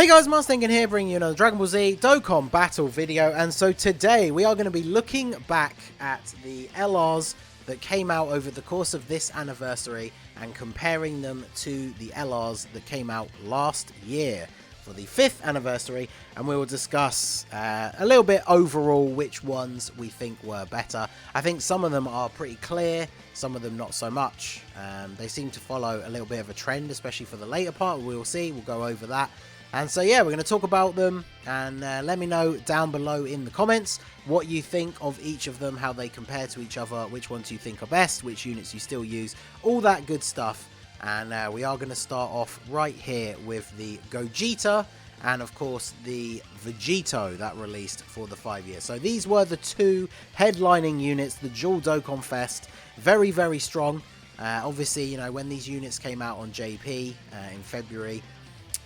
Hey guys, Mustang here bringing you another Dragon Ball Z Dokkan battle video, and so today we are going to be looking back at the LRs that came out over the course of this anniversary and comparing them to the LRs that came out last year for the 5th anniversary, and we will discuss a little bit overall which ones we think were better. I think some of them are pretty clear, some of them not so much. They seem to follow a little bit of a trend, especially for the later part. We'll see, we'll go over that. And so yeah, we're going to talk about them, and let me know down below in the comments what you think of each of them, how they compare to each other, which ones you think are best, which units you still use, all that good stuff. And we are going to start off right here with the Gogeta and of course the Vegeta that released for the 5 years. So these were the two headlining units, the dual Dokkan Fest. Very, very strong. Obviously, you know, when these units came out on JP in February,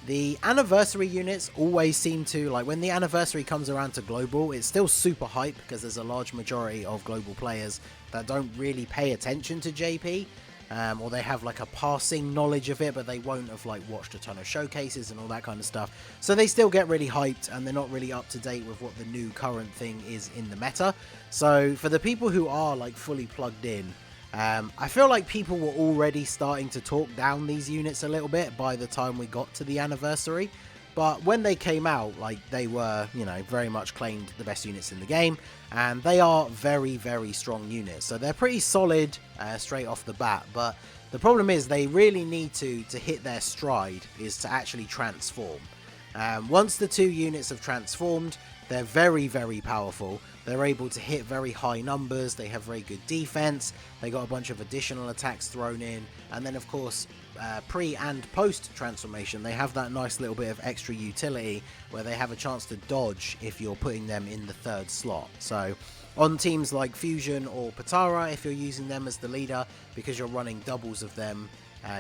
the anniversary units always seem to, like, when the anniversary comes around to global, it's still super hype because there's a large majority of global players that don't really pay attention to JP, or they have like a passing knowledge of it, but they won't have like watched a ton of showcases and all that kind of stuff. So they still get really hyped and they're not really up to date with what the new current thing is in the meta. So for the people who are like fully plugged in, I feel like people were already starting to talk down these units a little bit by the time we got to the anniversary. But when they came out, like, they were, you know, very much claimed the best units in the game. And they are very, very strong units. So they're pretty solid straight off the bat. But the problem is they really need to hit their stride is to actually transform. Once the two units have transformed, they're very, very powerful. They're able to hit very high numbers. They have very good defense. They got a bunch of additional attacks thrown in. And then, of course, pre and post transformation, they have that nice little bit of extra utility where they have a chance to dodge if you're putting them in the third slot. So on teams like Fusion or Patara, if you're using them as the leader, because you're running doubles of them,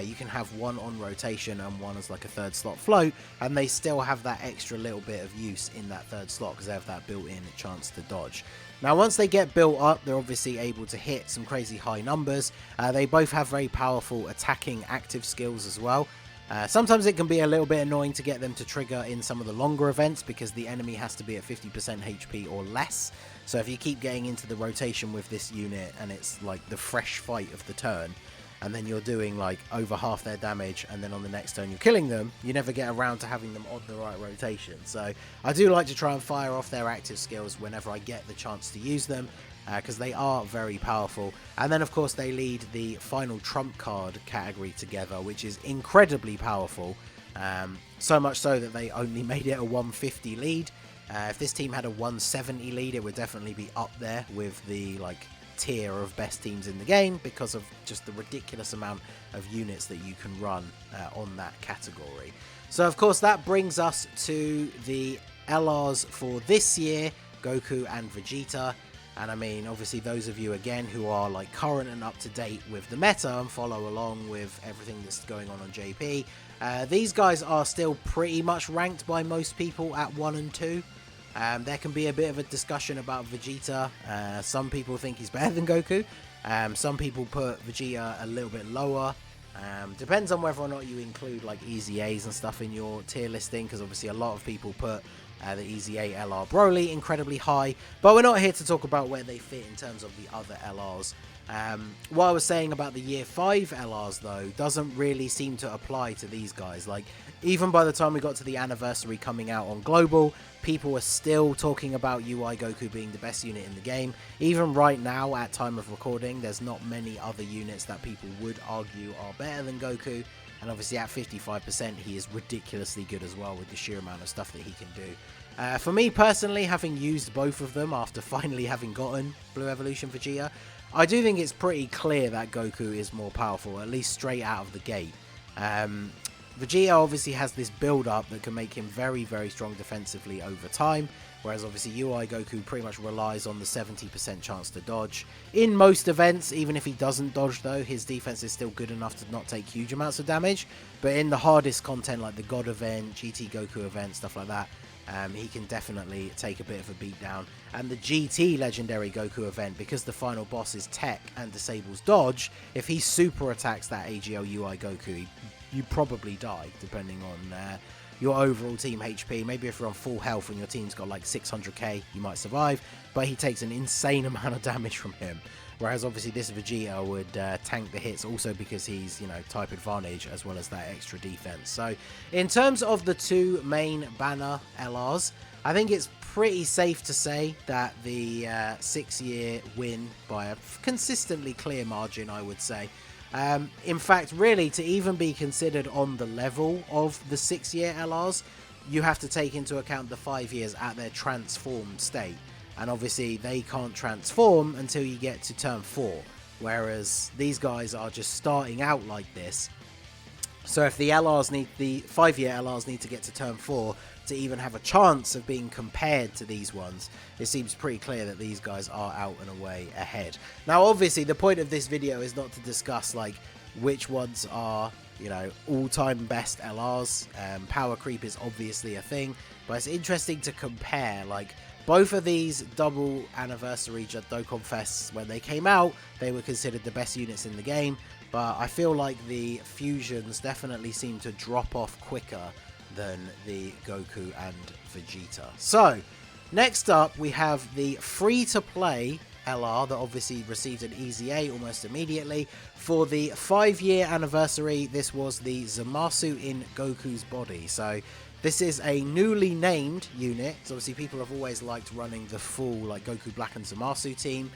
you can have one on rotation and one as like a third slot float, and they still have that extra little bit of use in that third slot because they have that built-in chance to dodge. Now, once they get built up, they're obviously able to hit some crazy high numbers. They both have very powerful attacking active skills as well. Sometimes it can be a little bit annoying to get them to trigger in some of the longer events because the enemy has to be at 50% HP or less. So if you keep getting into the rotation with this unit and it's like the fresh fight of the turn, and then you're doing like over half their damage, and then on the next turn you're killing them, you never get around to having them on the right rotation. So I do like to try and fire off their active skills whenever I get the chance to use them, because they are very powerful. And then of course they lead the final trump card category together, which is incredibly powerful, so much so that they only made it a 150 lead. If this team had a 170 lead, it would definitely be up there with the like tier of best teams in the game because of just the ridiculous amount of units that you can run on that category. So of course that brings us to the LRs for this year, Goku and Vegeta. And I mean, obviously those of you again who are like current and up to date with the meta and follow along with everything that's going on JP, these guys are still pretty much ranked by most people at 1 and 2. There can be a bit of a discussion about Vegeta. Some people think he's better than Goku. Some people put Vegeta a little bit lower. Depends on whether or not you include like Easy A's and stuff in your tier listing, because obviously a lot of people put the Easy A LR Broly incredibly high. But we're not here to talk about where they fit in terms of the other LRs. What I was saying about the year 5 LRs though doesn't really seem to apply to these guys. Like, even by the time we got to the anniversary coming out on global, people were still talking about UI Goku being the best unit in the game. Even right now, at time of recording, there's not many other units that people would argue are better than Goku. And obviously at 55%, he is ridiculously good as well with the sheer amount of stuff that he can do. For me personally, having used both of them after finally having gotten Blue Evolution Vegeta, I do think it's pretty clear that Goku is more powerful, at least straight out of the gate. Vegeta obviously has this build-up that can make him very, very strong defensively over time, whereas obviously UI Goku pretty much relies on the 70% chance to dodge. In most events, even if he doesn't dodge though, his defense is still good enough to not take huge amounts of damage, but in the hardest content like the God event, GT Goku event, stuff like that, he can definitely take a bit of a beat down. And the GT Legendary Goku event, because the final boss is tech and disables dodge, if he super attacks that AGL UI Goku, you probably die, depending on your overall team HP. Maybe if you're on full health and your team's got like 600k, you might survive, but he takes an insane amount of damage from him. Whereas obviously this Vegeta would tank the hits also because he's, you know, type advantage as well as that extra defense. So in terms of the two main banner LRs, I think it's pretty safe to say that the 6-year win by a consistently clear margin, I would say. In fact, really, to even be considered on the level of the 6-year LRs, you have to take into account the 5 years at their transformed state. And obviously, they can't transform until you get to turn 4. Whereas these guys are just starting out like this. So if the 5-year LRs need to get to turn 4 to even have a chance of being compared to these ones, it seems pretty clear that these guys are out and away ahead. Now, obviously, the point of this video is not to discuss like which ones are, you know, all-time best LRs. Power creep is obviously a thing, but it's interesting to compare like both of these double anniversary Dokkan Fests. When they came out, they were considered the best units in the game, but I feel like the fusions definitely seem to drop off quicker than the Goku and Vegeta. So, next up we have the free-to-play LR that obviously received an easy A almost immediately. For the 5-year anniversary, this was the Zamasu in Goku's body. So, this is a newly named unit. So obviously people have always liked running the full like Goku Black and Zamasu team.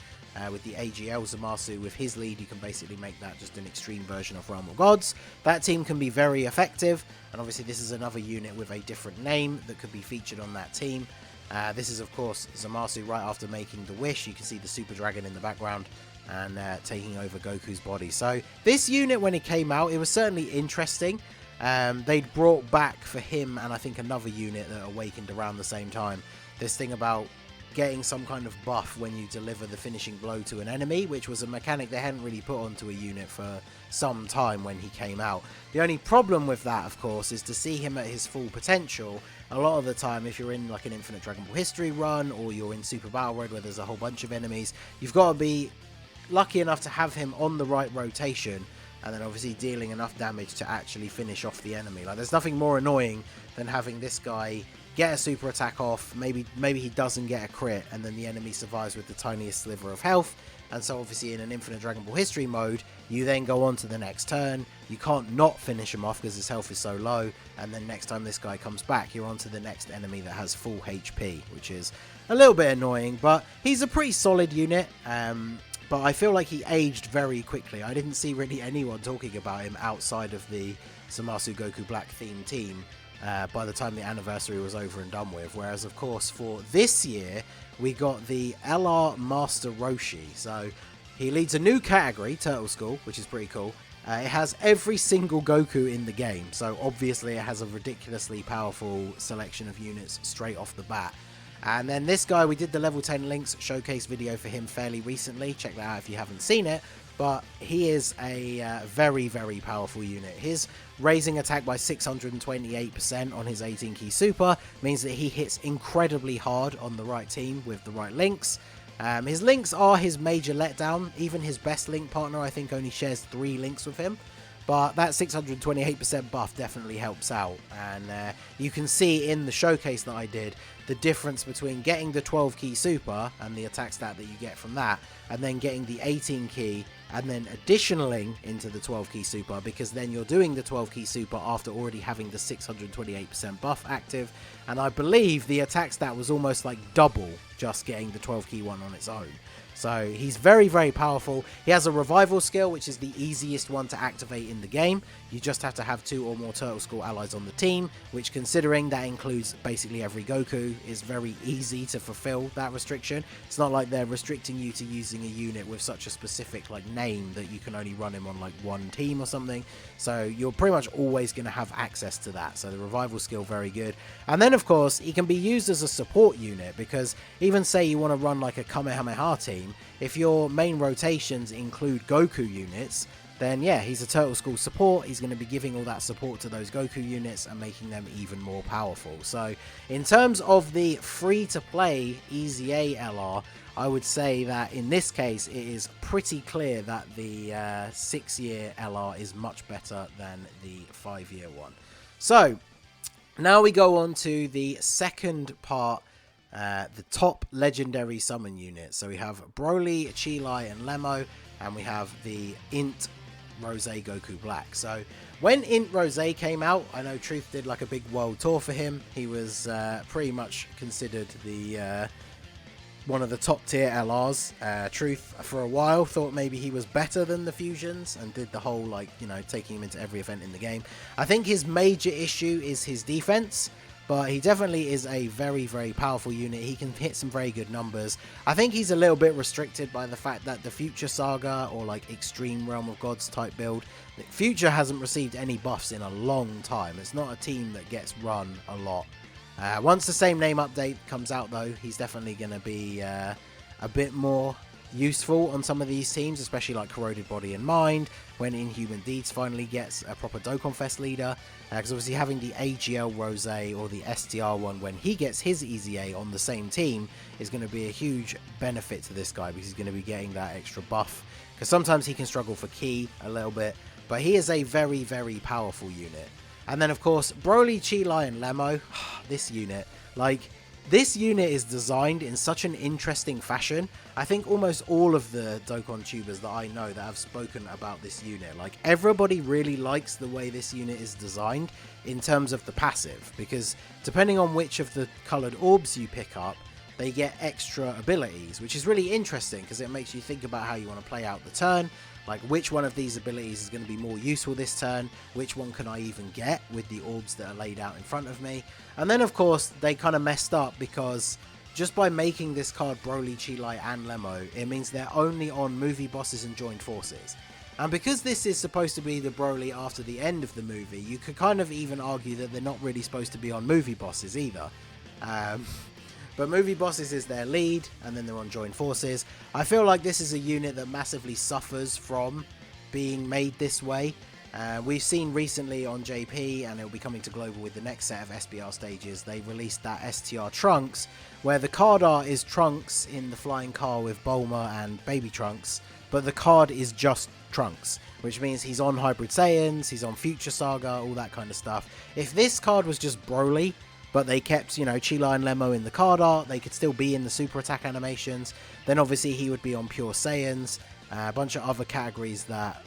With the AGL Zamasu, with his lead, you can basically make that just an extreme version of Realm of Gods. That team can be very effective, and obviously this is another unit with a different name that could be featured on that team. This is, of course, Zamasu right after making the wish. You can see the Super Dragon in the background and taking over Goku's body. So this unit, when it came out, it was certainly interesting. They'd brought back for him and I think another unit that awakened around the same time this thing about getting some kind of buff when you deliver the finishing blow to an enemy, which was a mechanic they hadn't really put onto a unit for some time when he came out. The only problem with that, of course, is to see him at his full potential. A lot of the time, if you're in like an Infinite Dragon Ball History run, or you're in Super Battle Road where there's a whole bunch of enemies, you've got to be lucky enough to have him on the right rotation, and then obviously dealing enough damage to actually finish off the enemy. Like, there's nothing more annoying than having this guy get a super attack off, maybe he doesn't get a crit, and then the enemy survives with the tiniest sliver of health. And so obviously in an Infinite Dragon Ball History mode, you then go on to the next turn. You can't not finish him off because his health is so low, and then next time this guy comes back, you're on to the next enemy that has full HP, which is a little bit annoying, but he's a pretty solid unit. But I feel like he aged very quickly. I didn't see really anyone talking about him outside of the Zamasu Goku Black themed team by the time the anniversary was over and done with. Whereas, of course, for this year, we got the LR Master Roshi. So he leads a new category, Turtle School, which is pretty cool. It has every single Goku in the game. So obviously it has a ridiculously powerful selection of units straight off the bat. And then this guy, we did the level 10 links showcase video for him fairly recently. Check that out if you haven't seen it. But he is a very, very powerful unit. His raising attack by 628% on his 18 key super means that he hits incredibly hard on the right team with the right links. His links are his major letdown. Even his best link partner, I think, only shares 3 links with him. But that 628% buff definitely helps out. And you can see in the showcase that I did the difference between getting the 12 key super and the attack stat that you get from that, and then getting the 18 key and then additionaling into the 12 key super, because then you're doing the 12 key super after already having the 628% buff active. And I believe the attack stat was almost like double just getting the 12 key one on its own. So he's very, very powerful. He has a revival skill, which is the easiest one to activate in the game. You just have to have 2 or more Turtle School allies on the team, which, considering that includes basically every Goku, is very easy to fulfill that restriction. It's not like they're restricting you to using a unit with such a specific like name that you can only run him on like one team or something. So you're pretty much always going to have access to that. So the revival skill, very good. And then, of course, he can be used as a support unit, because even say you want to run like a Kamehameha team, if your main rotations include Goku units, then yeah, he's a Turtle School support. He's going to be giving all that support to those Goku units and making them even more powerful. So in terms of the free-to-play Easy A LR, I would say that in this case it is pretty clear that the 6-year LR is much better than the 5-year one. So Now we go on to the second part, the top legendary summon unit. So we have Broly, Chilai, and Lemo, and we have the Int Rose Goku Black. So when Int Rose came out, I know Truth did like a big world tour for him. He was pretty much considered the one of the top tier LRs. Truth for a while thought maybe he was better than the Fusions and did the whole, like, you know, taking him into every event in the game. I think his major issue is his defense, but he definitely is a very, very powerful unit. He can hit some very good numbers. I think he's a little bit restricted by the fact that the Future Saga or like Extreme Realm of Gods type build, Future hasn't received any buffs in a long time. It's not a team that gets run a lot. Once the Same Name update comes out, though, he's definitely going to be a bit more useful on some of these teams, especially like Corroded Body and Mind, when Inhuman Deeds finally gets a proper Dokkan Fest leader. Because obviously having the AGL Rose or the STR one when he gets his EZA on the same team is going to be a huge benefit to this guy, because he's going to be getting that extra buff. Because sometimes he can struggle for Ki a little bit, but he is a very, very powerful unit. And then, of course, Broly, Chilai, and Lemo. This unit, like, this unit is designed in such an interesting fashion. I think almost all of the Dokkan tubers that I know that have spoken about this unit, like, everybody really likes the way this unit is designed in terms of the passive. Because depending on which of the coloured orbs you pick up, they get extra abilities, which is really interesting because it makes you think about how you want to play out the turn. Like, which one of these abilities is going to be more useful this turn? Which one can I even get with the orbs that are laid out in front of me? And then, of course, they kind of messed up because just by making this card Broly, Chilai, and Lemo, it means they're only on movie bosses and joined forces. And because this is supposed to be the Broly after the end of the movie, you could kind of even argue that they're not really supposed to be on movie bosses either. But movie bosses is their lead, and then they're on joined forces. I feel like this is a unit that massively suffers from being made this way. We've seen recently on JP, and it'll be coming to Global with the next set of SBR stages, they released that STR Trunks, where the card art is Trunks in the flying car with Bulma and Baby Trunks, but the card is just Trunks, which means he's on Hybrid Saiyans, he's on Future Saga, all that kind of stuff. If this card was just Broly, but they kept, you know, Chilai and Lemo in the card art, they could still be in the super attack animations, then obviously he would be on Pure Saiyans, a bunch of other categories that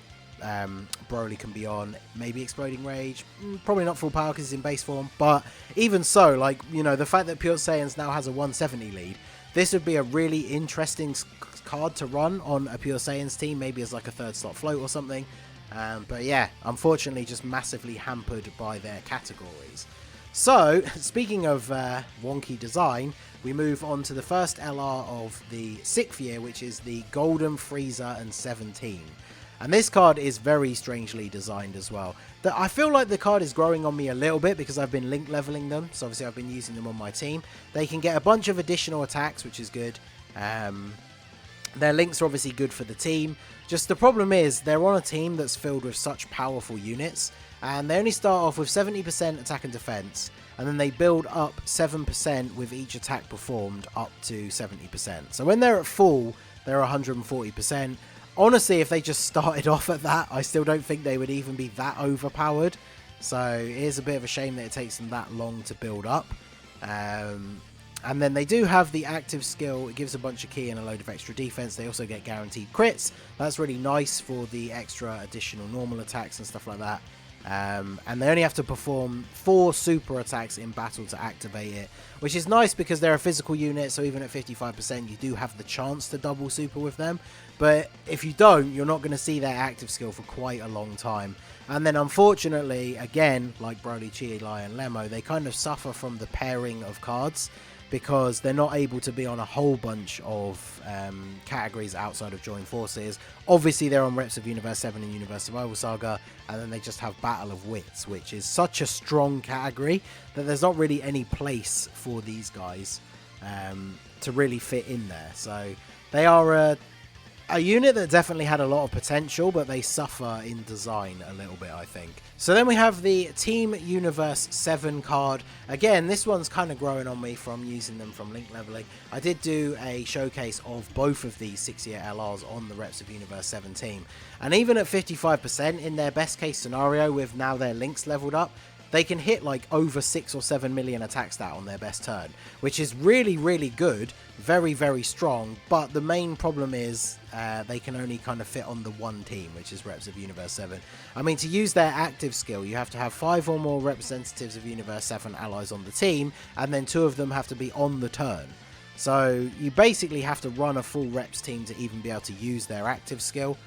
Broly can be on, maybe Exploding Rage, probably not full power because he's in base form, but even so, like, you know, the fact that Pure Saiyans now has a 170 lead, this would be a really interesting card to run on a Pure Saiyans team, maybe as like a third slot float or something, but yeah, unfortunately just massively hampered by their categories. So, speaking of wonky design, we move on to the first LR of the 6th year, which is the Golden Frieza and 17. And this card is very strangely designed as well. I feel like the card is growing on me a little bit because I've been link leveling them, so obviously I've been using them on my team. They can get a bunch of additional attacks, which is good. Their links are obviously good for the team. Just the problem is, they're on a team that's filled with such powerful units, and they only start off with 70% attack and defense, and then they build up 7% with each attack performed up to 70%. So when they're at full, they're 140%. Honestly, if they just started off at that, I still don't think they would even be that overpowered. So it is a bit of a shame that it takes them that long to build up. And then they do have the active skill. It gives a bunch of Ki and a load of extra defense. They also get guaranteed crits. That's really nice for the extra additional normal attacks and stuff like that. And they only have to perform 4 super attacks in battle to activate it, which is nice because they're a physical unit, so even at 55% you do have the chance to double super with them. But if you don't, you're not going to see their active skill for quite a long time. And then unfortunately, again, like Broly, Chilai and Lemo, they kind of suffer from the pairing of cards, because they're not able to be on a whole bunch of categories outside of Joined Forces. Obviously, they're on reps of Universe 7 and Universe Survival Saga, and then they just have Battle of Wits, which is such a strong category that there's not really any place for these guys to really fit in there. So they are a unit that definitely had a lot of potential, but they suffer in design a little bit, I think. So then we have the Team Universe 7 card. Again, this one's kind of growing on me from using them from link leveling. I did do a showcase of both of these 6-year LRs on the reps of Universe 17. And even at 55% in their best case scenario, with now their links leveled up, they can hit like over 6 or 7 million attack stat on their best turn, which is really, really good, very, very strong. But the main problem is they can only kind of fit on the one team, which is Reps of Universe 7. I mean, to use their active skill, you have to have 5 or more representatives of Universe 7 allies on the team, and then 2 of them have to be on the turn. So you basically have to run a full reps team to even be able to use their active skill,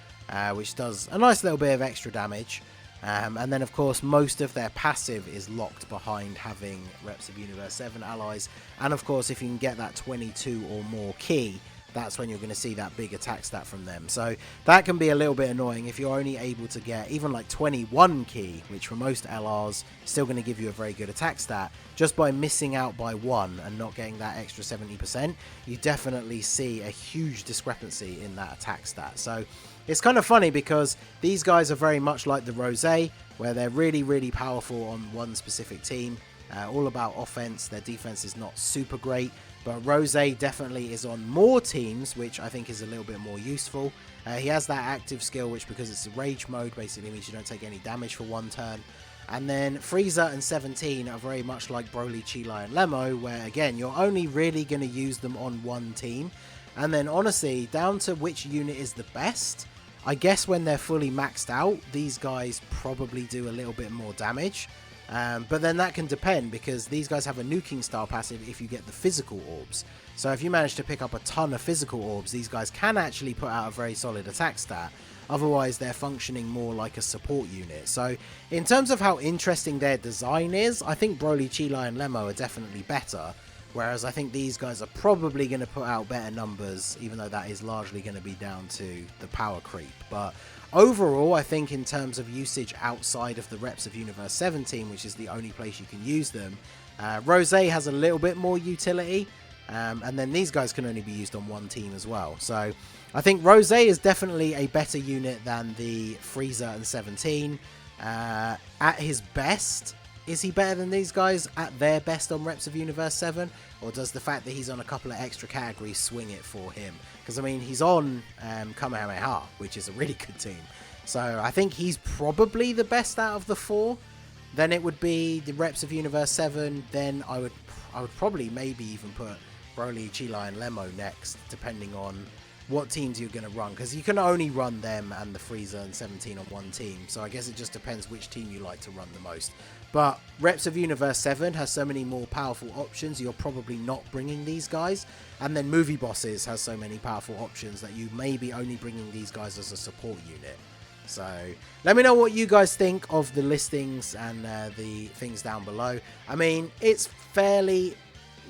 which does a nice little bit of extra damage. And then, of course, most of their passive is locked behind having Reps of Universe 7 allies. And, of course, if you can get that 22 or more key, that's when you're going to see that big attack stat from them. So that can be a little bit annoying if you're only able to get even like 21 key, which for most LRs is still going to give you a very good attack stat. Just by missing out by 1 and not getting that extra 70%, you definitely see a huge discrepancy in that attack stat. So it's kind of funny because these guys are very much like the Rose, where they're really, really powerful on one specific team. All about offense. Their defense is not super great, but Rose definitely is on more teams, which I think is a little bit more useful. He has that active skill, which because it's a rage mode, basically means you don't take any damage for 1 turn. And then Frieza and 17 are very much like Broly, Chilai, and Lemo, where again, you're only really going to use them on one team. And then honestly, down to which unit is the best, I guess when they're fully maxed out, these guys probably do a little bit more damage. But then that can depend, because these guys have a nuking style passive if you get the physical orbs. So if you manage to pick up a ton of physical orbs, these guys can actually put out a very solid attack stat. Otherwise, they're functioning more like a support unit. So in terms of how interesting their design is, I think Broly, Chilai, and Lemo are definitely better. Whereas I think these guys are probably going to put out better numbers, even though that is largely going to be down to the power creep. But overall, I think in terms of usage outside of the Reps of Universe 17, which is the only place you can use them, Rose has a little bit more utility. And then these guys can only be used on one team as well. So I think Rose is definitely a better unit than the Frieza and 17. At his best, is he better than these guys at their best on Reps of Universe 7? Or does the fact that he's on a couple of extra categories swing it for him? Because, I mean, he's on Kamehameha, which is a really good team. So I think he's probably the best out of the 4. Then it would be the Reps of Universe 7. Then I would probably maybe even put Broly, Chilai, and Lemo next, depending on what teams you're going to run, because you can only run them and the Frieza and 17 on one team, so I guess it just depends which team you like to run the most. But Reps of Universe 7 has so many more powerful options, you're probably not bringing these guys, and then Movie Bosses has so many powerful options that you may be only bringing these guys as a support unit. So let me know what you guys think of the listings and the things down below. I mean, it's fairly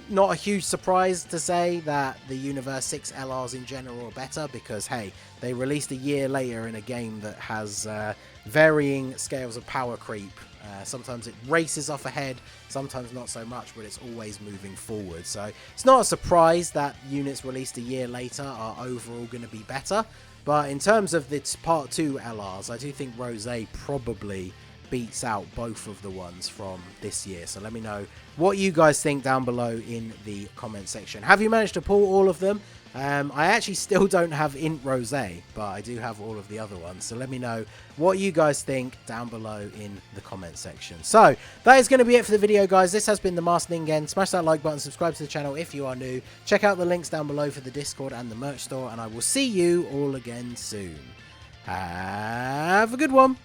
not a huge surprise to say that the Universe 6 LRs in general are better, because hey, they released a year later in a game that has varying scales of power creep. Sometimes it races off ahead, sometimes not so much, but it's always moving forward. So it's not a surprise that units released a year later are overall going to be better. But in terms of the Part 2 LRs, I do think Rose probably beats out both of the ones from this year. So let me know what you guys think down below in the comment section. Have you managed to pull all of them? I actually still don't have Int Rose, but I do have all of the other ones. So let me know what you guys think down below in the comment section. So that is going to be it for the video, guys. This has been the Masked Ningen. Smash that like button, subscribe to the channel if you are new. Check out the links down below for the Discord and the merch store, and I will see you all again soon. Have a good one.